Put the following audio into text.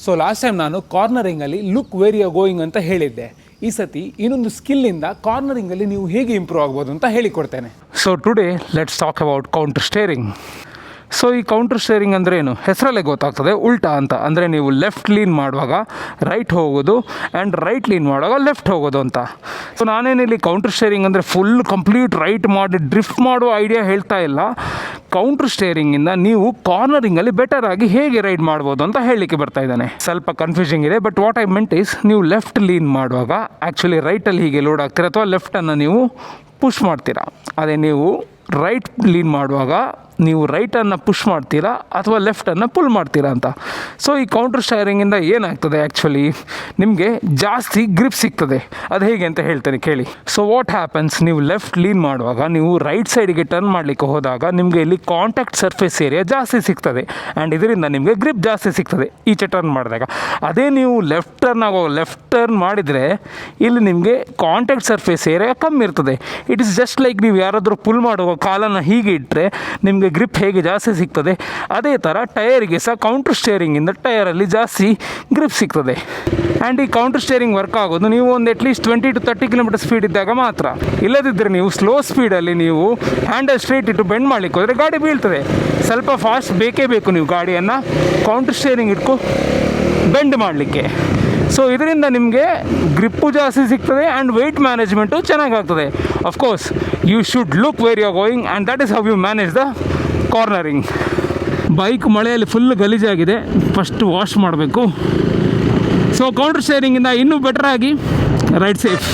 So last time ನಾನು ಕಾರ್ನರಿಂಗಲ್ಲಿ look where you going ಅಂತ ಹೇಳಿದ್ದೆ. ಈ ಸತಿ ಇನ್ನೊಂದು ಸ್ಕಿಲ್ಲಿಂದ ಕಾರ್ನರಿಂಗಲ್ಲಿ ನೀವು ಹೇಗೆ ಇಂಪ್ರೂವ್ ಆಗ್ಬೋದು ಅಂತ ಹೇಳಿಕೊಡ್ತೇನೆ. So today let's talk about counter steering. So ಈ ಕೌಂಟರ್ ಸ್ಟೇರಿಂಗ್ ಅಂದರೆ ಏನು, ಹೆಸರಲ್ಲೇ ಗೊತ್ತಾಗ್ತದೆ, ಉಲ್ಟಾ ಅಂತ. ಅಂದರೆ ನೀವು ಲೆಫ್ಟ್ ಲೀನ್ ಮಾಡುವಾಗ ರೈಟ್ ಹೋಗೋದು ಆ್ಯಂಡ್ ರೈಟ್ ಲೀನ್ ಮಾಡುವಾಗ ಲೆಫ್ಟ್ ಹೋಗೋದು ಅಂತ. ಸೊ ನಾನೇನಿಲ್ಲಿ ಕೌಂಟರ್ ಸ್ಟೇರಿಂಗ್ ಅಂದರೆ ಫುಲ್ ಕಂಪ್ಲೀಟ್ ರೈಟ್ ಮಾಡಿ ಡ್ರಿಫ್ಟ್ ಮಾಡೋ ಐಡಿಯಾ ಹೇಳ್ತಾ ಇಲ್ಲ. ಕೌಂಟರ್ ಸ್ಟೇರಿಂಗಿಂದ ನೀವು ಕಾರ್ನರಿಂಗಲ್ಲಿ ಬೆಟರ್ ಆಗಿ ಹೇಗೆ ರೈಡ್ ಮಾಡ್ಬೋದು ಅಂತ ಹೇಳಲಿಕ್ಕೆ ಬರ್ತಾ ಇದ್ದಾನೆ. ಸ್ವಲ್ಪ ಕನ್ಫ್ಯೂಸಿಂಗ್ ಇದೆ, but what I made is, ನೀವು ಲೆಫ್ಟ್ ಲೀನ್ ಮಾಡುವಾಗ ಆ್ಯಕ್ಚುಲಿ ರೈಟಲ್ಲಿ ಹೀಗೆ ಲೋಡ್ ಆಗ್ತೀರಾ ಅಥವಾ ಲೆಫ್ಟನ್ನು ನೀವು ಪುಷ್ ಮಾಡ್ತೀರಾ. ಅದೇ ನೀವು ರೈಟ್ ಲೀನ್ ಮಾಡುವಾಗ ನೀವು ರೈಟನ್ನು ಪುಷ್ ಮಾಡ್ತೀರಾ ಅಥವಾ ಲೆಫ್ಟನ್ನು ಪುಲ್ ಮಾಡ್ತೀರಾ ಅಂತ. ಸೊ ಈ ಕೌಂಟರ್ ಸ್ಟೇರಿಂಗಿಂದ ಏನಾಗ್ತದೆ, ಆ್ಯಕ್ಚುಲಿ ನಿಮಗೆ ಜಾಸ್ತಿ ಗ್ರಿಪ್ ಸಿಗ್ತದೆ. ಅದು ಹೇಗೆ ಅಂತ ಹೇಳ್ತೇನೆ ಕೇಳಿ. ಸೊ ವಾಟ್ ಹ್ಯಾಪನ್ಸ್, ನೀವು ಲೆಫ್ಟ್ ಲೀನ್ ಮಾಡುವಾಗ ನೀವು ರೈಟ್ ಸೈಡಿಗೆ ಟರ್ನ್ ಮಾಡಲಿಕ್ಕೆ ಹೋದಾಗ ನಿಮಗೆ ಇಲ್ಲಿ ಕಾಂಟ್ಯಾಕ್ಟ್ ಸರ್ಫೇಸ್ ಏರಿಯಾ ಜಾಸ್ತಿ ಸಿಗ್ತದೆ ಆ್ಯಂಡ್ ಇದರಿಂದ ನಿಮಗೆ ಗ್ರಿಪ್ ಜಾಸ್ತಿ ಸಿಗ್ತದೆ ಈಚೆ ಟರ್ನ್ ಮಾಡಿದಾಗ. ಅದೇ ನೀವು ಲೆಫ್ಟ್ ಟರ್ನ್ ಮಾಡಿದರೆ ಇಲ್ಲಿ ನಿಮಗೆ ಕಾಂಟ್ಯಾಕ್ಟ್ ಸರ್ಫೇಸ್ ಏರಿಯಾ ಕಮ್ಮಿ ಇರ್ತದೆ. ಇಟ್ ಇಸ್ ಜಸ್ಟ್ ಲೈಕ್ ನೀವು ಯಾರಾದರೂ ಪುಲ್ ಮಾಡುವಾಗ ಕಾಲನ್ನು ಹೀಗೆ ಇಟ್ಟರೆ ನಿಮಗೆ ಗ್ರಿಪ್ ಹೇಗೆ ಜಾಸ್ತಿ ಸಿಗ್ತದೆ, ಅದೇ ಥರ ಟೈರಿಗೆ ಸಹ ಕೌಂಟರ್ ಸ್ಟೇರಿಂಗಿಂದ ಟೈರಲ್ಲಿ ಜಾಸ್ತಿ ಗ್ರಿಪ್ ಸಿಗ್ತದೆ. ಆ್ಯಂಡ್ ಈ ಕೌಂಟರ್ ಸ್ಟೇರಿಂಗ್ ವರ್ಕ್ ಆಗೋದು ನೀವು ಒಂದು ಅಟ್ಲೀಸ್ಟ್ 20 to 30 ಕಿಲೋಮೀಟರ್ ಸ್ಪೀಡ್ ಇದ್ದಾಗ ಮಾತ್ರ. ಇಲ್ಲದಿದ್ದರೆ ನೀವು ಸ್ಲೋ ಸ್ಪೀಡಲ್ಲಿ ನೀವು ಹ್ಯಾಂಡಲ್ ಸ್ಟ್ರೇಟ್ ಇಟ್ಟು ಬೆಂಡ್ ಮಾಡಲಿಕ್ಕೆ ಹೋದರೆ ಗಾಡಿ ಬೀಳ್ತದೆ. ಸ್ವಲ್ಪ ಫಾಸ್ಟ್ ಬೇಕೇ ಬೇಕು ನೀವು ಗಾಡಿಯನ್ನು ಕೌಂಟರ್ ಸ್ಟೇರಿಂಗ್ ಇಟ್ಕೊ ಬೆಂಡ್ ಮಾಡಲಿಕ್ಕೆ. ಸೊ ಇದರಿಂದ ನಿಮಗೆ ಗ್ರಿಪ್ಪು ಜಾಸ್ತಿ ಸಿಗ್ತದೆ ಆ್ಯಂಡ್ ವೆಯ್ಟ್ ಮ್ಯಾನೇಜ್ಮೆಂಟು ಚೆನ್ನಾಗಾಗ್ತದೆ. Of course you should look where you are going and that is how you manage the cornering. Bike ಮಳೆಯಲ್ಲಿ ಫುಲ್ ಗಲೀಜಾಗಿದೆ, ಫಸ್ಟ್ ವಾಶ್ ಮಾಡಬೇಕು. ಸೊ ಕೌಂಟರ್ ಸ್ಟೇರಿಂಗಿಂದ ಇನ್ನೂ ಬೆಟರಾಗಿ ರೈಡ್ ಸೇಫ್.